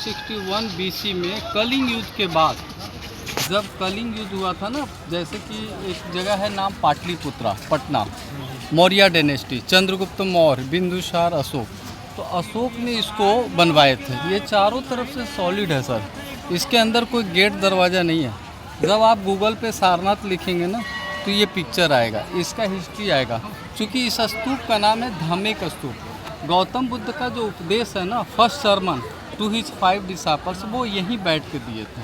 661 BC में कलिंग युद्ध के बाद, जब कलिंग युद्ध हुआ था ना, जैसे कि एक जगह है नाम पाटलिपुत्रा, पटना, मौर्य डायनेस्टी, चंद्रगुप्त मौर्य, बिंदुसार, अशोक। तो अशोक ने इसको बनवाए थे। ये चारों तरफ से सॉलिड है सर, इसके अंदर कोई गेट दरवाज़ा नहीं है। जब आप गूगल पे सारनाथ लिखेंगे ना तो ये पिक्चर आएगा, इसका हिस्ट्री आएगा। क्योंकि इस स्तूप का नाम है धामिक स्तूप। गौतम बुद्ध का जो उपदेश है ना, first sermon to his 5 disciples, वो यहीं बैठ के दिए थे,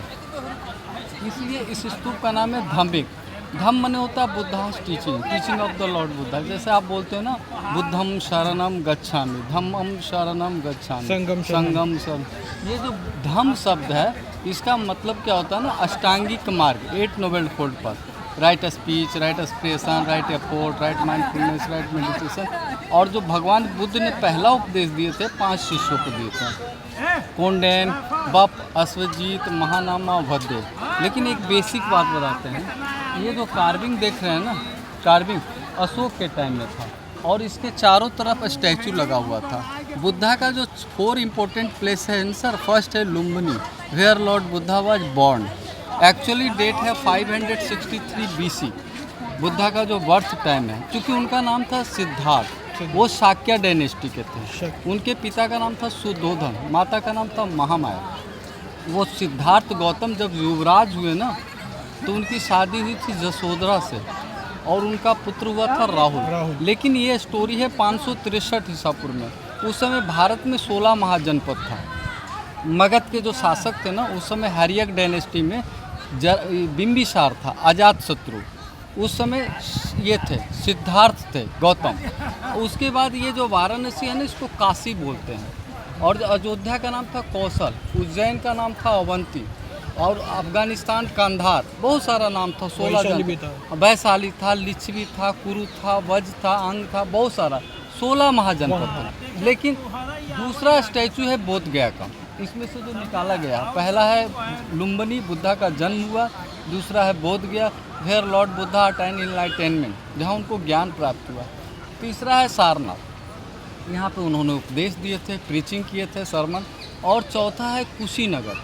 इसलिए इस स्तूप का नाम है धामिक। धम्म मने होता है Buddhas teaching, teaching of the Lord Buddha. जैसे आप बोलते हैं ना, बुद्धम शरणम गच्छामि, धम्मम शरणम गच्छामि, संगम शरण। ये जो धम्म शब्द है, इसका मतलब क्या होता है ना, अष्टांगिक मार्ग, 8 नोबल फोल्ड पर, right speech, right expression, right effort, right mindfulness, right meditation. और जो भगवान बुद्ध ने पहला उपदेश दिए थे 5 शिष्यों को दिए थे, कौंडेन, बप, अश्वजीत, महानामा, भद्दे। लेकिन एक बेसिक बात बताते हैं, ये जो कार्विंग देख रहे हैं ना, कार्विंग अशोक के टाइम में था और इसके चारों तरफ स्टैचू लगा हुआ था। बुद्धा का जो 4 इम्पोर्टेंट प्लेस है सर, फर्स्ट है Lumbini, where lord Buddha was born. Actually date है 563 BC, बुद्धा का जो बर्थ टाइम है। क्योंकि उनका नाम था सिद्धार्थ, वो शाक्य डायनेस्टी के थे। उनके पिता का नाम था सुद्धोधन, माता का नाम था महामाया। वो सिद्धार्थ गौतम जब युवराज हुए ना, तो उनकी शादी हुई थी जसोधरा से और उनका पुत्र हुआ था राहुल। लेकिन ये स्टोरी है 563 ईसा पूर्व में। उस समय भारत में 16 महाजनपद था। मगध के जो शासक थे ना, उस समय हर्यक डायनेस्टी में बिंबिसार था, अजात शत्रु। उस समय ये थे, सिद्धार्थ थे, गौतम। उसके बाद ये जो वाराणसी है ना, इसको काशी बोलते हैं। और अयोध्या का नाम था कौशल, उज्जैन का नाम था अवंती, और अफगानिस्तान कंधार, बहुत सारा नाम था। 16 वैशाली था, लिच्छवी था, कुरु था, वज था, अंग था, बहुत सारा, 16 महाजनपद था। लेकिन दूसरा स्टैचू है बोध गया का, इसमें से जो निकाला गया, पहला है लुम्बिनी, बुद्धा का जन्म हुआ। दूसरा है बोध गया, वेयर लॉर्ड बुद्धा अटाइन्ड एनलाइटनमेंट, जहाँ उनको ज्ञान प्राप्त हुआ। तीसरा है सारनाथ, यहाँ पे उन्होंने उपदेश दिए थे, प्रीचिंग किए थे, सरमन। और चौथा है कुशीनगर।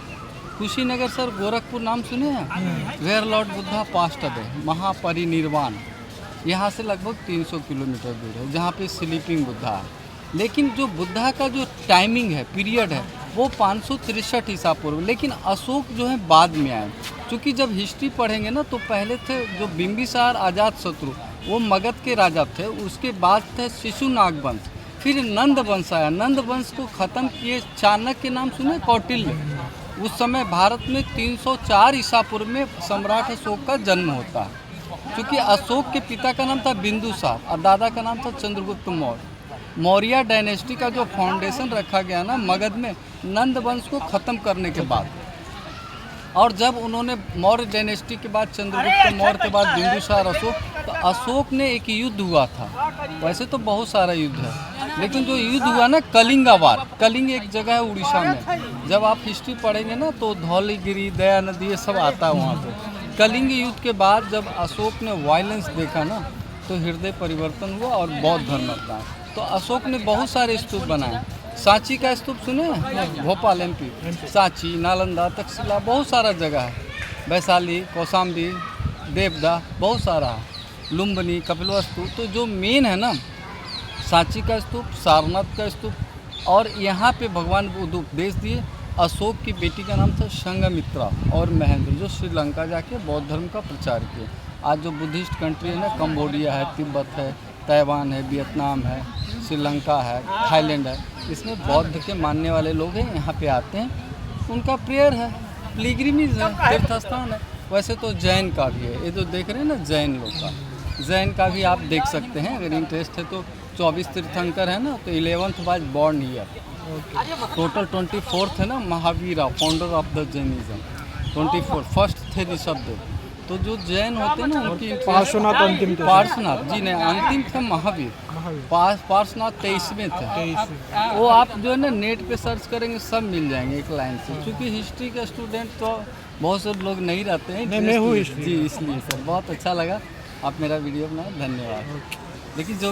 कुशीनगर सर गोरखपुर नाम सुने हैं, where lord Buddha passed away, Mahaparinirvana. यहाँ से लगभग 300 किलोमीटर दूर है, जहाँ पे स्लीपिंग बुद्धा है। लेकिन जो बुद्धा का जो टाइमिंग है, पीरियड है, वो 563 ईसा पूर्व। लेकिन अशोक जो है बाद में आए। क्योंकि जब हिस्ट्री पढ़ेंगे ना, तो पहले थे जो बिंबिसार, अजात शत्रु, वो मगध के राजा थे। उसके बाद थे शिशुनाग वंश, फिर नंद वंश आया। नंद वंश को ख़त्म किए चाणक्य के नाम सुने, कौटिल्य। उस समय भारत में 304 ईसा पूर्व में सम्राट अशोक का जन्म होता है। क्योंकि अशोक के पिता का नाम था बिंदुसार और दादा का नाम था चंद्रगुप्त मौर्य। मौर्य डायनेस्टी का जो फाउंडेशन रखा गया ना मगध में, नंद वंश को ख़त्म करने के बाद। और जब उन्होंने मौर्य डायनेस्टी के बाद, चंद्रगुप्त मौर्य के बाद बिंदुसार, अशोक, तो अशोक ने एक युद्ध हुआ था। वैसे तो बहुत सारा युद्ध है, लेकिन जो युद्ध हुआ ना, कलिंग वार, कलिंग एक जगह है उड़ीसा में। जब आप हिस्ट्री पढ़ेंगे ना, तो धौलीगिरी, दया नदी, ये सब आता है वहाँ पे। कलिंग युद्ध के बाद जब अशोक ने वायलेंस देखा ना, तो हृदय परिवर्तन हुआ और बौद्ध धर्म अपनाया। तो अशोक ने बहुत सारे स्तूप बनाए। सांची का स्तूप सुने हैं, भोपाल MP, सांची, नालंदा, तक्षशिला, बहुत सारा जगह है। वैशाली, कौशाम्बी, देवदा, बहुत सारा है। लुम्बिनी, कपिलवस्तु। तो जो मेन है ना, सांची का स्तूप, सारनाथ का स्तूप। और यहाँ पे भगवान बुद्ध उपदेश दिए। अशोक की बेटी का नाम था संघमित्रा और महेंद्र, जो श्रीलंका जाके बौद्ध धर्म का प्रचार किए। आज जो बुद्धिस्ट कंट्री है ना, कंबोडिया है, तिब्बत है, ताइवान है, वियतनाम है, श्रीलंका है, थाईलैंड है, इसमें बौद्ध के मानने वाले लोग हैं, यहाँ पे आते हैं। उनका प्रेयर है, पिलग्रिमेज है, तीर्थ स्थान है। वैसे तो जैन का भी है, ये जो देख रहे हैं ना, जैन लोग का, जैन का भी आप देख सकते हैं अगर इंटरेस्ट है तो। 24 तीर्थंकर है ना, तो 11th was born year. Total 24th है ना, Mahavira, founder of the Jainism. 24 first थे ऋषभदेव। तो जो जैन होते हैं ना, उनकी पार्श्वनाथ अंतिम थे। पार्श्वनाथ जी ने अंतिम थे, महावीर। पार्श्वनाथ 23वें थे। वो आप जो है ना नेट पे सर्च करेंगे, सब मिल जाएंगे एक लाइन से। क्योंकि हिस्ट्री का स्टूडेंट तो बहुत से लोग नहीं रहते हैं। मैं हूँ जी, इसलिए सर बहुत अच्छा लगा आप मेरा वीडियो बनाए, धन्यवाद। लेकिन जो